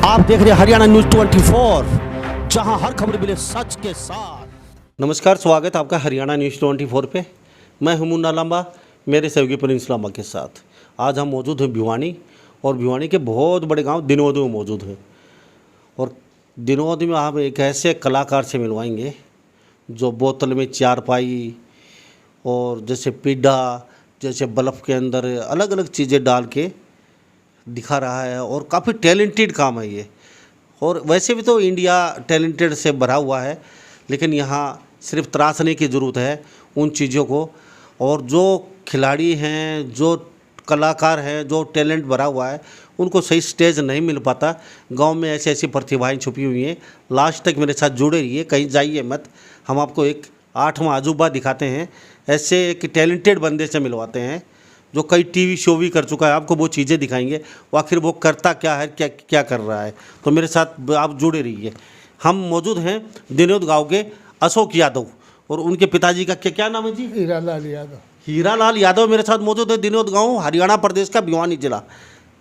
आप देख रहे हैं हरियाणा न्यूज 24, जहां हर खबर मिले सच के साथ। नमस्कार, स्वागत है आपका हरियाणा न्यूज 24 पे। मैं हूं मुन्ना लांबा, मेरे सहयोगी प्रिंस लांबा के साथ। आज हम मौजूद हैं भिवानी, और भिवानी के बहुत बड़े गांव दिनोद में मौजूद हैं। और दिनोद में आप एक ऐसे कलाकार से मिलवाएंगे जो बोतल में चारपाई और जैसे पीढ़ा, जैसे बल्ब के अंदर अलग अलग चीज़ें डाल के दिखा रहा है, और काफ़ी टैलेंटेड काम है ये। और वैसे भी तो इंडिया टैलेंटेड से भरा हुआ है, लेकिन यहाँ सिर्फ तराशने की ज़रूरत है उन चीज़ों को। और जो खिलाड़ी हैं, जो कलाकार हैं, जो टैलेंट भरा हुआ है, उनको सही स्टेज नहीं मिल पाता। गांव में ऐसी ऐसी प्रतिभाएं छुपी हुई हैं। लास्ट तक मेरे साथ जुड़े रहिए, कहीं जाइए मत। हम आपको एक 8वां अजूबा दिखाते हैं, ऐसे एक टैलेंटेड बंदे से मिलवाते हैं जो कई टीवी शो भी कर चुका है। आपको वो चीज़ें दिखाएंगे, वो आखिर वो करता क्या है, क्या क्या कर रहा है। तो मेरे साथ आप जुड़े रहिए। हम मौजूद हैं दिनोद गांव के अशोक यादव, और उनके पिताजी का क्या क्या नाम है जी? हीरालाल यादव। हीरालाल यादव मेरे साथ मौजूद है। दिनोद गांव हरियाणा प्रदेश का भिवानी जिला।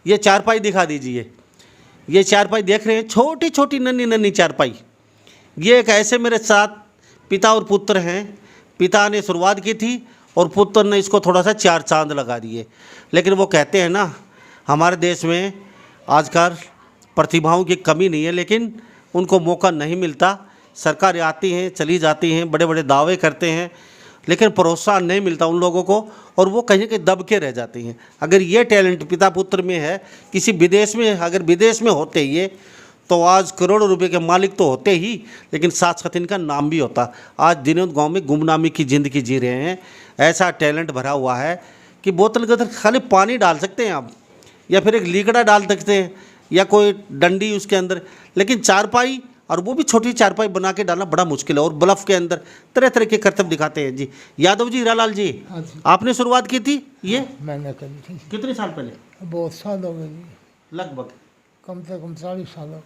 ये चारपाई दिखा दीजिए। ये चारपाई देख रहे हैं, छोटी छोटी नन्ही नन्ही चारपाई। ये एक ऐसे मेरे साथ पिता और पुत्र हैं। पिता ने शुरुआत की थी और पुत्र ने इसको थोड़ा सा चार चांद लगा दिए। लेकिन वो कहते हैं ना, हमारे देश में आजकल प्रतिभाओं की कमी नहीं है, लेकिन उनको मौका नहीं मिलता। सरकारें आती हैं, चली जाती हैं, बड़े बड़े दावे करते हैं, लेकिन प्रोत्साहन नहीं मिलता उन लोगों को, और वो कहीं कहीं दब के रह जाती हैं। अगर ये टैलेंट पिता पुत्र में है, किसी विदेश में, अगर विदेश में होते ये, तो आज करोड़ों रुपए के मालिक तो होते ही, लेकिन साथ साथ इनका नाम भी होता। आज दिनोद गांव में गुमनामी की ज़िंदगी जी रहे हैं। ऐसा टैलेंट भरा हुआ है कि बोतल के अंदर खाली पानी डाल सकते हैं आप, या फिर एक लीकड़ा डाल सकते हैं, या कोई डंडी उसके अंदर, लेकिन चारपाई, और वो भी छोटी चारपाई बना के डालना बड़ा मुश्किल है। और बल्ब के अंदर तरह तरह के करतब दिखाते हैं जी। यादव जी, हीरालाल जी, हाँ जी। आपने शुरुआत की थी ये? मैंने करी थी। कितने साल पहले? बहुत साल हो गए जी, लगभग कम से कम 40 साल हो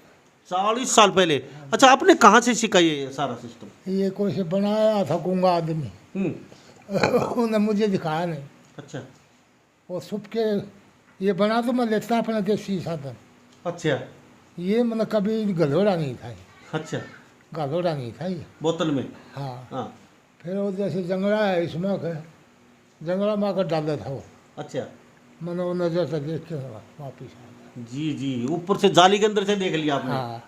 40 साल पहले। अच्छा, आपने कहाँ से सीखा ये सारा सिस्टम? गए। ये कोई से बनाया था गूंगा आदमी, उन्होंने मुझे दिखाया नहीं। अच्छा वो सुप के ये बना तो मैं लेता अपना देसी साधन। अच्छा ये मतलब कभी गलोड़ा नहीं था, अच्छा। गलोड़ा नहीं था ये। बोतल में? हाँ। हाँ। फिर वो जैसे जंगड़ा है इसमें के जंगड़ा में आकर डाल था वो, अच्छा मैंने वो नजर से देख के वापिस आ जी जी, ऊपर से जाली के अंदर से देख लिया गया। आपने। हाँ,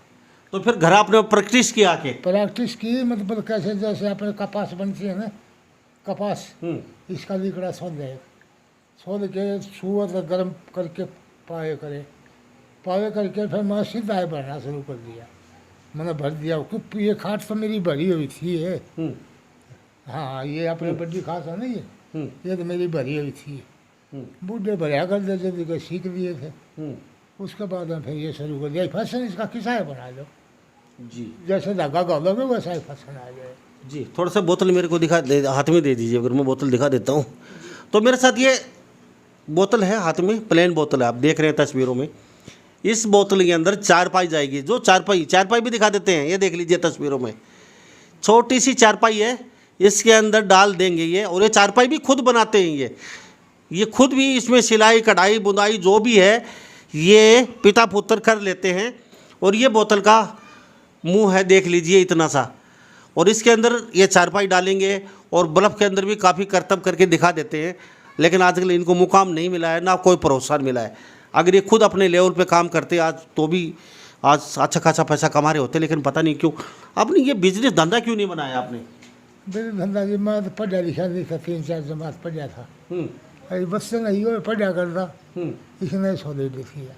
तो फिर घर आपने प्रैक्टिस किया आके? प्रैक्टिस की, मतलब कैसे जैसे अपने कपास बनती है ना, कपास, इसका लिकड़ा सोल जाए, सोल के सुअर गर्म करके पाए करके फिर मैं सीधा भरना शुरू कर दिया। मैंने भर दिया, क्योंकि ये खाट तो मेरी भरी हुई थी है। हाँ, ये अपने बड्डी खाट है ना, ये तो मेरी भरी हुई थी। बूढ़े भरिया कर देते थे, सीख लिए थे। उसके बाद में फिर ये शुरू कर दिया, फैशन इसका किसाया बना लो जी। जैसे धागा गालोगे वैसा ही फैशन आ जाए जी, थोड़ा सा बोतल मेरे को हाथ में दे दीजिए। अगर मैं बोतल दिखा देता हूँ तो मेरे साथ ये बोतल है, हाथ में प्लेन बोतल है, आप देख रहे हैं तस्वीरों में। इस बोतल के अंदर चारपाई जाएगी। जो चारपाई भी दिखा देते हैं, ये देख लीजिए तस्वीरों में। छोटी सी चारपाई है, इसके अंदर डाल देंगे ये। और ये चारपाई भी खुद बनाते हैं ये खुद भी इसमें सिलाई कढ़ाई बुनाई जो भी है ये पिता पुत्र कर लेते हैं। और ये बोतल का मुंह है, देख लीजिए इतना सा, और इसके अंदर ये चारपाई डालेंगे। और बल्ब के अंदर भी काफ़ी करतब करके दिखा देते हैं, लेकिन आजकल इनको मुकाम नहीं मिला है, ना कोई प्रोत्साहन मिला है। अगर ये खुद अपने लेवल पे काम करते आज, तो भी आज अच्छा खासा पैसा कमा रहे होते। लेकिन पता नहीं क्यों आपने ये बिजनेस धंधा क्यों नहीं बनाया आपने? मेरे धंधा जी, मैं तो पढ़ा लिखा नहीं था, 3-4 जमात पढ़ा था। अरे बच्चे नहीं हो पढ़ा करता, इसने सोले दिया।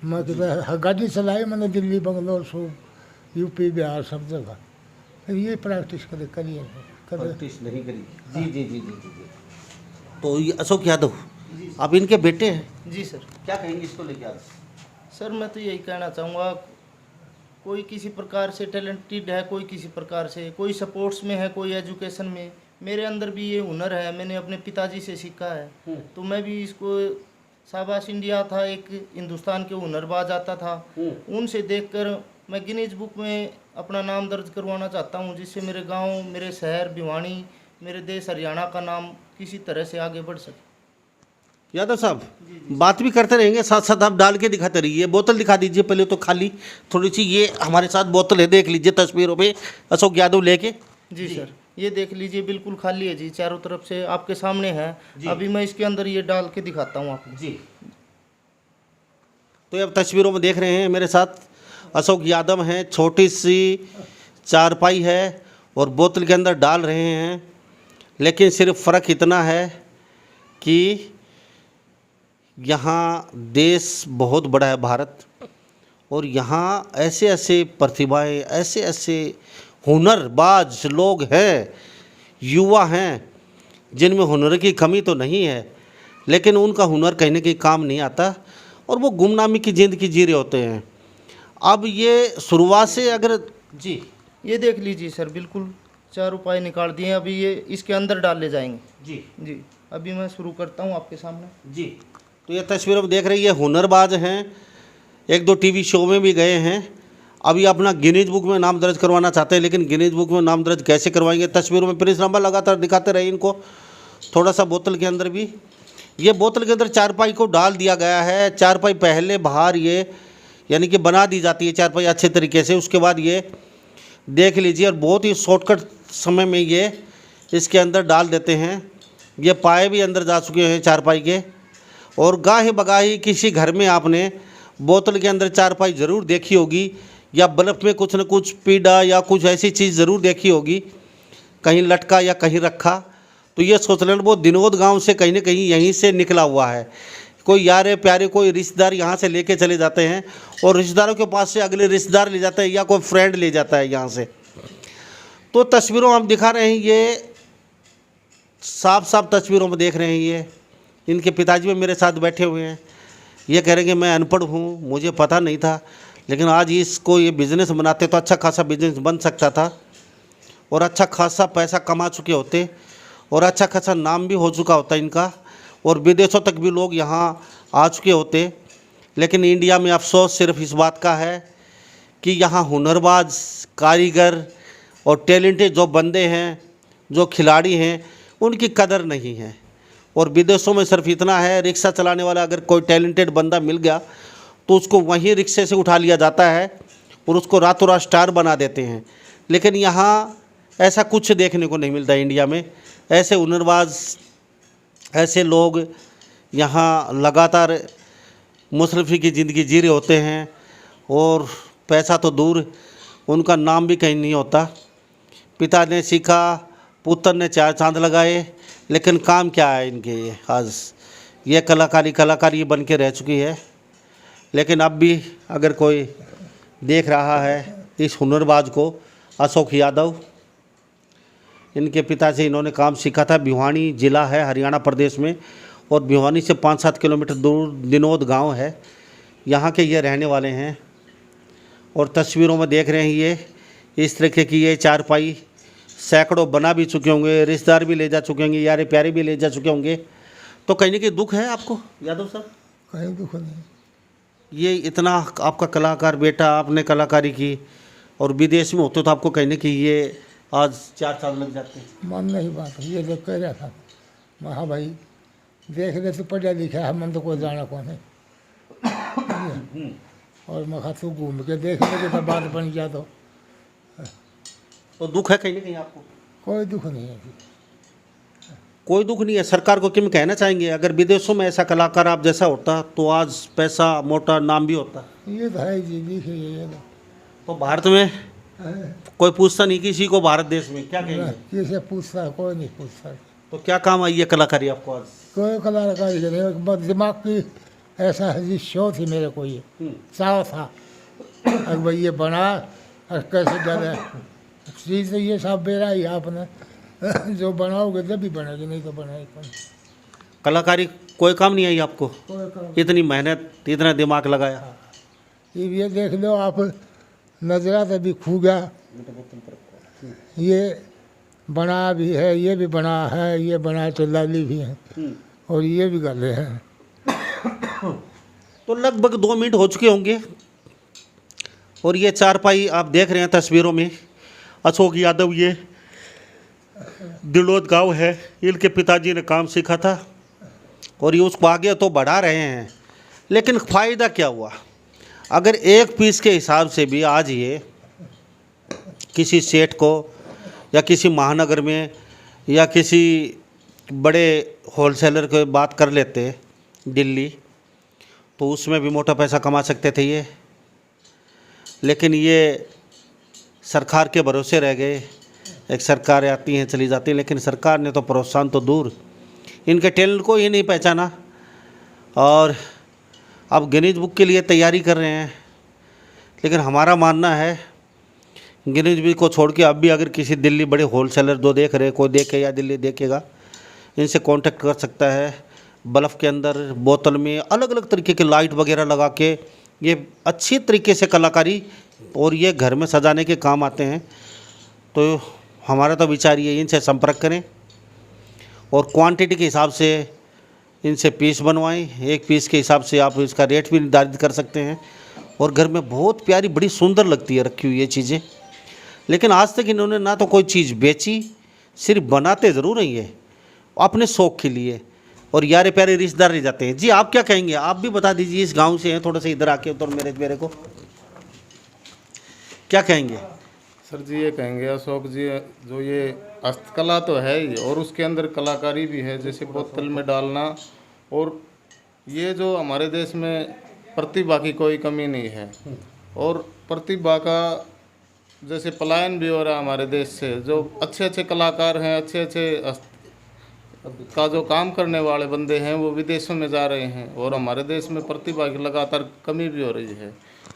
मैं तो गाड़ी चलाई मैंने, दिल्ली बंगलोर सो यूपी बिहार सब जगह। फिर ये प्रैक्टिस करिए प्रैक्टिस नहीं करी। जी जी जी जी जी। तो ये अशोक यादव, आप इनके बेटे हैं? जी सर। क्या कहेंगे इसको लेके आज? सर मैं तो यही कहना चाहूँगा, कोई किसी प्रकार से टैलेंटेड है, कोई किसी प्रकार से, कोई स्पोर्ट्स में है, कोई एजुकेशन में। मेरे अंदर भी ये हुनर है, मैंने अपने पिताजी से सीखा है। तो मैं भी इसको, शाबाश इंडिया था एक हिंदुस्तान के हुनरबाज आता था, उनसे देखकर मैं गिनीज बुक में अपना नाम दर्ज करवाना चाहता हूँ, जिससे मेरे गांव, मेरे शहर भिवानी, मेरे देश हरियाणा का नाम किसी तरह से आगे बढ़ सके। यादव साहब बात भी करते रहेंगे, साथ साथ आप डाल के दिखाते रहिए। बोतल दिखा दीजिए पहले तो खाली थोड़ी सी। ये हमारे साथ बोतल है, देख लीजिए तस्वीरों में अशोक यादव लेके। जी सर, ये देख लीजिए बिल्कुल खाली है जी, चारों तरफ से आपके सामने है। अभी मैं इसके अंदर ये डाल के दिखाता हूँ आपको। जी, तो ये अब तस्वीरों में देख रहे हैं मेरे साथ अशोक यादव हैं, छोटी सी चारपाई है और बोतल के अंदर डाल रहे हैं। लेकिन सिर्फ फ़र्क इतना है कि यहाँ देश बहुत बड़ा है भारत, और यहाँ ऐसे ऐसे प्रतिभाएं, ऐसे ऐसे हुनरबाज लोग हैं, युवा हैं, जिनमें हुनर की कमी तो नहीं है, लेकिन उनका हुनर कहीं ना कहीं काम नहीं आता और वो गुमनामी की ज़िंदगी जी रहे होते हैं। अब ये शुरुआत से अगर जी, ये देख लीजिए सर, बिल्कुल चारों पाए निकाल दिए। अभी ये इसके अंदर डाल ले जाएंगे। जी जी, अभी मैं शुरू करता हूँ आपके सामने। जी, तो ये तस्वीरों में देख रही है, हुनरबाज हैं, एक दो टीवी शो में भी गए हैं। अभी अपना गिनीज बुक में नाम दर्ज करवाना चाहते हैं, लेकिन गिनीज बुक में नाम दर्ज कैसे करवाएंगे? तस्वीरों में प्रिंस लांबा लगातार दिखाते रहे इनको। थोड़ा सा बोतल के अंदर भी, ये बोतल के अंदर चारपाई को डाल दिया गया है। चारपाई पहले बाहर ये यानी कि बना दी जाती है चारपाई अच्छे तरीके से, उसके बाद ये देख लीजिए, और बहुत ही शॉर्टकट समय में ये इसके अंदर डाल देते हैं। ये पाए भी अंदर जा चुके हैं चारपाई के, और गाही बगाही किसी घर में आपने बोतल के अंदर चारपाई ज़रूर देखी होगी, या बल्ब में कुछ न कुछ पीड़ा या कुछ ऐसी चीज़ ज़रूर देखी होगी, कहीं लटका या कहीं रखा। तो ये सोच लें वो दिनोद गांव से कहीं ना कहीं यहीं से निकला हुआ है। कोई यारे प्यारे, कोई रिश्तेदार यहाँ से लेके चले जाते हैं, और रिश्तेदारों के पास से अगले रिश्तेदार ले जाते हैं, या कोई फ्रेंड ले जाता है यहाँ से। तो तस्वीरों हम दिखा रहे हैं, ये साफ साफ तस्वीरों में देख रहे हैं। ये इनके पिताजी भी मेरे साथ बैठे हुए हैं। ये कह रहे हैं कि मैं अनपढ़ हूँ, मुझे पता नहीं था, लेकिन आज इसको ये बिज़नेस बनाते तो अच्छा खासा बिजनेस बन सकता था, और अच्छा खासा पैसा कमा चुके होते, और अच्छा खासा नाम भी हो चुका होता इनका, और विदेशों तक भी लोग यहाँ आ चुके होते। लेकिन इंडिया में अफसोस सिर्फ इस बात का है कि यहाँ हुनरबाज, कारीगर और टैलेंटेड जो बंदे हैं, जो खिलाड़ी हैं, उनकी कदर नहीं है। और विदेशों में सिर्फ इतना है, रिक्शा चलाने वाला अगर कोई टैलेंटेड बंदा मिल गया तो उसको वहीं रिक्शे से उठा लिया जाता है और उसको रातों रात स्टार बना देते हैं। लेकिन यहाँ ऐसा कुछ देखने को नहीं मिलता इंडिया में। ऐसे हुनरबाज, ऐसे लोग यहाँ लगातार मुसरफी की ज़िंदगी जी रहे होते हैं, और पैसा तो दूर, उनका नाम भी कहीं नहीं होता। पिता ने सीखा, पुत्र ने चार चांद लगाए, लेकिन काम क्या है इनके? ये आज ये कलाकारी बन के रह चुकी है। लेकिन अब भी अगर कोई देख रहा है इस हुनरबाज को, अशोक यादव, इनके पिता से इन्होंने काम सीखा था। भिवानी ज़िला है हरियाणा प्रदेश में, और भिवानी से 5-7 किलोमीटर दूर दिनोद गांव है, यहाँ के ये रहने वाले हैं। और तस्वीरों में देख रहे हैं ये इस तरीके की ये चारपाई सैकड़ों बना भी चुके होंगे, रिश्तेदार भी ले जा चुके होंगे, यारे प्यारे भी ले जा चुके होंगे। तो कहीं ना कहीं दुख है आपको यादव सर? कहीं दुख नहीं। ये इतना आपका कलाकार बेटा, आपने कलाकारी की, और विदेश में होते तो आपको कहीं ना कहीं ये आज 4 साल लग जाते हैं। मन नहीं बात, ये लोग कह रहा था, मैं हाँ भाई देख ले तो पढ़ा लिखा है, मन तो कोई जाना कौन है। और मैं कहा तू घूम के देख ले तो बात बन गया तो दुख है कहीं ना कहीं आपको? कोई दुख नहीं है। कोई दुख नहीं है। सरकार को क्या कहना चाहेंगे? अगर विदेशों में ऐसा कलाकार आप जैसा होता तो आज पैसा, मोटा नाम भी होता। ये तो है जी, दिखे ये तो भारत में कोई पूछता नहीं किसी को, भारत देश में क्या कहेंगे? किसे पूछता है? कोई नहीं पूछता। तो क्या काम आई है कलाकारी आपको आज? कोई कलाकारी नहीं, बस दिमाग की ऐसा है, शो थी मेरे को, ये चाव था अब भाई ये बना और कैसे डाले चीज़। तो ये सब बेरा ही आपने जो बनाओगे जब भी बनेगी, नहीं तो बनाएगी कौन? कलाकारी कोई काम नहीं आई आपको? कोई काम। इतनी मेहनत, इतना दिमाग लगाया। ये देख लो आप, नजरा से भी खू गया। ये बना भी है, ये भी बना है, ये बना तो लाली भी है, और ये भी गले हैं। तो लगभग 2 मिनट हो चुके होंगे, और ये चारपाई आप देख रहे हैं तस्वीरों में। अशोक यादव, ये दिलोद गांव है, इनके पिताजी ने काम सीखा था, और ये उसको आगे तो बढ़ा रहे हैं, लेकिन फ़ायदा क्या हुआ? अगर एक पीस के हिसाब से भी आज ये किसी सेठ को या किसी महानगर में या किसी बड़े होलसेलर को बात कर लेते दिल्ली, तो उसमें भी मोटा पैसा कमा सकते थे ये। लेकिन ये सरकार के भरोसे रह गए। एक सरकार आती हैं चली जाती हैं, लेकिन सरकार ने तो प्रोत्साहन तो दूर, इनके टैलेंट को ही नहीं पहचाना और अब गिनीज बुक के लिए तैयारी कर रहे हैं। लेकिन हमारा मानना है गिनीज बुक को छोड़ के अब भी अगर किसी दिल्ली बड़े होलसेलर जो देख रहे, कोई देखे या दिल्ली देखेगा, इनसे कांटेक्ट कर सकता है। बल्ब के अंदर बोतल में अलग अलग तरीके के लाइट वगैरह लगा के ये अच्छी तरीके से कलाकारी और ये घर में सजाने के काम आते हैं। तो हमारा तो विचार ये, इनसे संपर्क करें और क्वांटिटी के हिसाब से इनसे पीस बनवाएं। एक पीस के हिसाब से आप इसका रेट भी निर्धारित कर सकते हैं और घर में बहुत प्यारी बड़ी सुंदर लगती है रखी हुई ये चीज़ें। लेकिन आज तक इन्होंने ना तो कोई चीज़ बेची, सिर्फ बनाते ज़रूर हैं ये अपने शौक़ के लिए, और यारे प्यारे रिश्तेदार रह जाते हैं। जी आप क्या कहेंगे? आप भी बता दीजिए, इस गांव से हैं, थोड़ा सा इधर आके तो मेरे को क्या कहेंगे? सर जी ये कहेंगे अशोक जी, जो ये हस्तकला तो है ही और उसके अंदर कलाकारी भी है, जैसे बोतल में डालना, और ये जो हमारे देश में प्रतिभा की कोई कमी नहीं है और प्रतिभा का जैसे पलायन भी हो रहा है हमारे देश से। जो अच्छे अच्छे कलाकार हैं, अच्छे अच्छे का जो काम करने वाले बंदे हैं वो विदेशों में जा रहे हैं और हमारे देश में प्रतिभा की लगातार कमी भी हो रही है।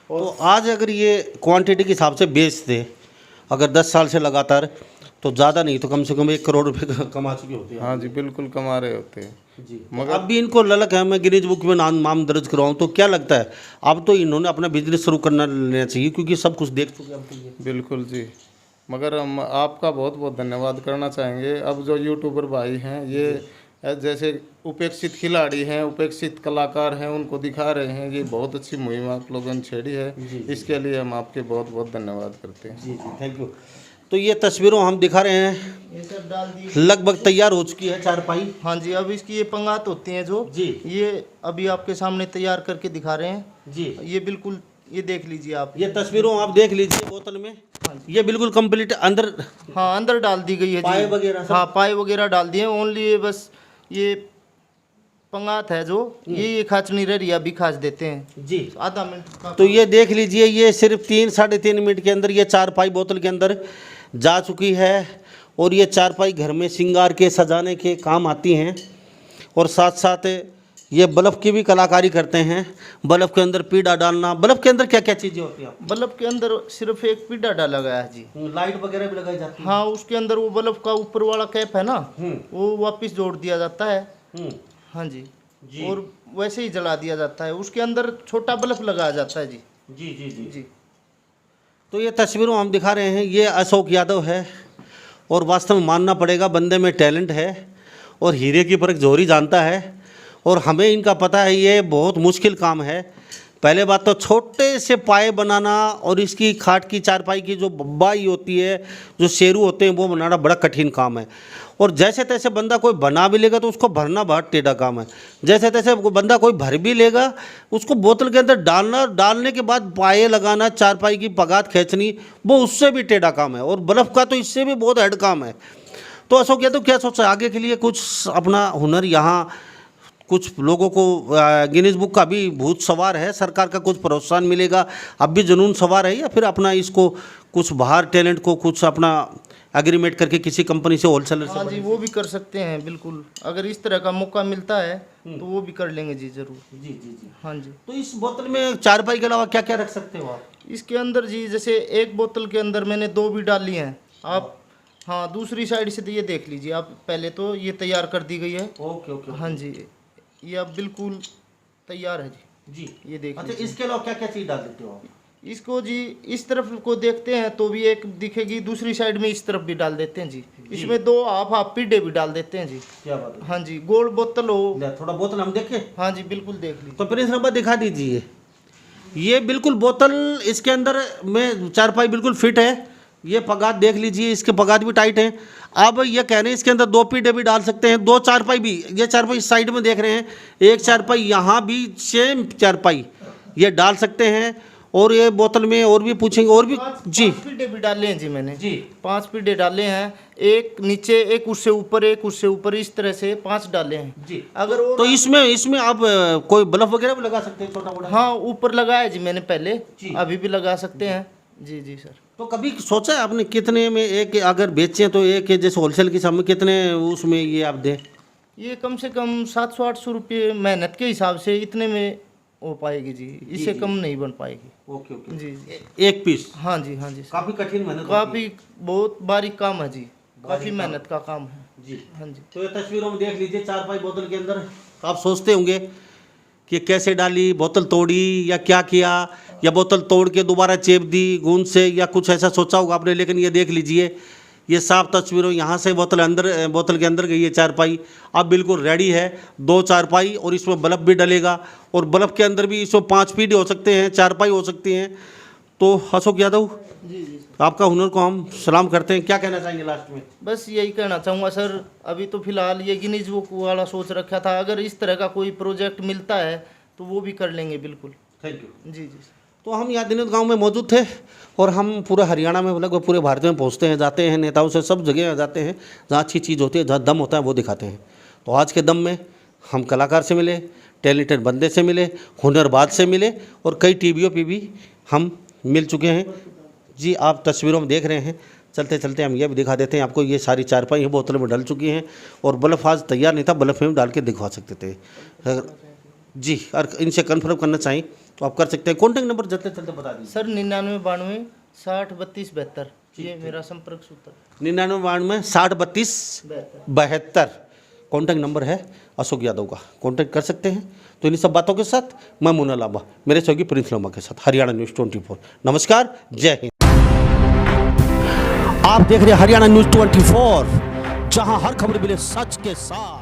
तो आज अगर ये क्वांटिटी के हिसाब से बेचते अगर 10 साल से लगातार, तो ज़्यादा नहीं तो कम से कम 1 करोड़ रुपए कमा चुके होते हैं। हाँ जी बिल्कुल कमा रहे होते हैं जी। मगर अब भी इनको ललक है मैं गिनीज बुक में नाम दर्ज करवाऊँ, तो क्या लगता है अब तो इन्होंने अपना बिजनेस शुरू करना लेना चाहिए, क्योंकि सब कुछ देख चुके हैं अब तो ये। बिल्कुल जी, मगर हम आपका बहुत बहुत धन्यवाद करना चाहेंगे। अब जो यूट्यूबर भाई हैं ये जैसे उपेक्षित खिलाड़ी हैं, उपेक्षित कलाकार हैं, उनको दिखा रहे हैं, ये बहुत अच्छी मुहिम आप लोगों ने छेड़ी है। इसके लिए हम आपके बहुत बहुत धन्यवाद करते हैं। जी जी थैंक यू। तो ये तस्वीरों हम दिखा रहे हैं, ये सब डाल दी, लगभग तैयार हो चुकी है चारपाई। हाँ जी। अब इसकी ये पंगात होती हैं जो जी, ये अभी आपके सामने तैयार करके दिखा रहे हैं जी। ये बिल्कुल, ये देख लीजिए आप, ये तस्वीरों आप देख लीजिए बोतल में, ये बिल्कुल कंप्लीट अंदर हाँ अंदर डाल दी गई है पाए जी। वगैरह सब? हाँ पाए वगैरह डाल दिए, ओनली ये बस ये पंगात है जो ये खाच नहीं रह रही, अभी खाच देते हैं जी। आधा मिनट का। तो ये देख लीजिए, ये सिर्फ 3-3.5 मिनट के अंदर ये चारपाई बोतल के अंदर जा चुकी है और ये चारपाई घर में श्रृंगार के सजाने के काम आती हैं और साथ साथ ये बल्ब की भी कलाकारी करते हैं। बल्ब के अंदर पीड़ा डालना, बल्ब के अंदर क्या क्या चीज़ें होती हैं? बल्ब के अंदर सिर्फ एक पीड़ा डाला गया है जी। लाइट वगैरह भी लगाई जाती है? हाँ उसके अंदर वो बल्ब का ऊपर वाला कैप है ना, वो वापस जोड़ दिया जाता है। हाँ जी, और वैसे ही जला दिया जाता है, उसके अंदर छोटा बल्ब लगाया जाता है जी। जी जी जी जी। तो ये तस्वीरों हम दिखा रहे हैं, ये अशोक यादव है और वास्तव में मानना पड़ेगा बंदे में टैलेंट है और हीरे की परख जोहरी जानता है और हमें इनका पता है ये बहुत मुश्किल काम है। पहले बात तो छोटे से पाए बनाना और इसकी खाट की चारपाई की जो बाई होती है, जो शेरू होते हैं, वो बनाना बड़ा कठिन काम है। और जैसे तैसे बंदा कोई बना भी लेगा तो उसको भरना बहुत टेढ़ा काम है। जैसे तैसे बंदा कोई भर भी लेगा, उसको बोतल के अंदर डालना, डालने के बाद पाए लगाना, चारपाई की पगात खींचनी, वो उससे भी टेढ़ा काम है। और बल्ब का तो इससे भी बहुत हेड काम है। तो अशोक यादव क्या सोचा आगे के लिए? कुछ अपना हुनर यहाँ कुछ लोगों को गिनीज बुक का भी भूत सवार है, सरकार का कुछ प्रोत्साहन मिलेगा, अब भी जुनून सवार है, या फिर अपना इसको कुछ बाहर टैलेंट को कुछ अपना एग्रीमेंट करके किसी कंपनी से होलसेलर से? हाँ जी वो भी कर सकते हैं बिल्कुल, अगर इस तरह का मौका मिलता है तो वो भी कर लेंगे जी जरूर। जी जी जी। हाँ जी। तो इस बोतल में चारपाई के अलावा क्या क्या रख सकते हो आप? इसके अंदर जी जैसे एक बोतल के अंदर मैंने 2 भी डाली हैं आप। हाँ दूसरी साइड से तो ये देख लीजिए आप, पहले तो ये तैयार कर दी गई है। Okay okay. हाँ जी ये अब बिल्कुल तैयार है जी। जी ये देख अच्छा, लीजिए। इसके अलावा क्या क्या चीज़ डाल देते हो आप? इसको जी इस तरफ को देखते हैं तो भी एक दिखेगी, दूसरी साइड में इस तरफ भी डाल देते हैं जी। इसमें 2 हाफ पीढ़े भी डाल देते हैं जी। क्या बात है? हाँ जी गोल बोतल हो। ले, थोड़ा बोतल हम देखें। हाँ जी बिल्कुल देख लीजिए। तो प्रिंस नंबर दिखा दीजिए। ये बिल्कुल बोतल, इसके अंदर में चारपाई बिल्कुल फिट है, ये पगार देख लीजिए, इसके पगार भी टाइट हैं। अब ये कह रहे हैं इसके अंदर 2 पीढ़े भी डाल सकते हैं, 2 चारपाई भी। ये चारपाई इस साइड में देख रहे हैं, एक चारपाई यहाँ भी, सेम चारपाई ये डाल सकते हैं। और ये बोतल में और भी पूछेंगे, और भी जी 5 पीढ़े भी डाले हैं जी मैंने जी। 5 पीढ़े डाले हैं, एक नीचे, एक उससे ऊपर, एक उससे ऊपर, इस तरह से 5 डाले हैं जी। अगर वो तो इसमें आप कोई बल्ब वगैरह भी लगा सकते हैं, छोटा मोटा? हाँ, ऊपर लगाया जी मैंने पहले, जी। अभी भी लगा सकते हैं जी। जी सर। तो कभी सोचा है आपने कितने में एक अगर बेचें तो एक जैसे होलसेल के सामने कितने उसमें ये आप दें? ये कम से कम 700-800 रुपये मेहनत के हिसाब से इतने में हो पाएगी जी, इससे कम नहीं बन पाएगी। ओके ओके जी जी। एक पीस? हाँ जी हाँ जी सर। काफ़ी कठिन मेहनत होती काफ़ी बहुत बारीक काम है जी, काफ़ी मेहनत का काम है है। जी। हाँ जी। तो ये तस्वीरों में देख लीजिए, चारपाई बोतल के अंदर आप सोचते होंगे कि कैसे डाली, बोतल तोड़ी या क्या किया, या बोतल तोड़ के दोबारा चेप दी गूंद से, या कुछ ऐसा सोचा होगा आपने। लेकिन ये देख लीजिए, ये साफ तस्वीरों, यहाँ से बोतल के अंदर गई है चारपाई। अब बिल्कुल रेडी है 2 चारपाई, और इसमें बल्ब भी डलेगा, और बल्ब के अंदर भी इसमें 5 पीढ़े हो सकते हैं, चारपाई हो सकती हैं। तो अशोक यादव, जी जी आपका हुनर को हम सलाम करते हैं, क्या कहना चाहेंगे लास्ट में? बस यही कहना चाहूँगा सर, अभी तो फिलहाल ये गिनीज बुक वाला सोच रखा था, अगर इस तरह का कोई प्रोजेक्ट मिलता है तो वो भी कर लेंगे बिल्कुल। Thank you. जी जी। तो हम यहाँ दिनेश गांव में मौजूद थे, और हम पूरा हरियाणा में लगभग पूरे भारत में पहुँचते हैं, जाते हैं, नेताओं से सब जगह जाते हैं, जहाँ अच्छी चीज़ होती है, जहाँ दम होता है वो दिखाते हैं। तो आज के दम में हम कलाकार से मिले, टैलेंटेड बंदे से मिले, हुनरबाज से मिले, और कई टीवियों पे भी हम मिल चुके हैं जी। आप तस्वीरों में देख रहे हैं, चलते चलते हम ये भी दिखा देते हैं आपको। ये सारी चारपाई बोतल में डल चुकी हैं, और बल्ब आज तैयार नहीं था, बल्ब में डाल के दिखवा सकते थे जी। और इनसे कन्फर्म करना चाहिए तो आप कर सकते हैं। कॉन्टैक्ट नंबर चलते चलते बता दीजिए सर 9992 60 32 72, ये मेरा संपर्क सूत्र 9992 60 32 72 कॉन्टैक्ट नंबर है अशोक यादव का, कॉन्टैक्ट कर सकते हैं। तो इन सब बातों के साथ मैं मुन्ना लांबा, मेरे सहयोगी प्रिंस लांबा के साथ, हरियाणा न्यूज़ 24। नमस्कार, जय हिंद। आप देख रहे हैं हरियाणा न्यूज़ 24, जहां हर खबर मिले सच के साथ।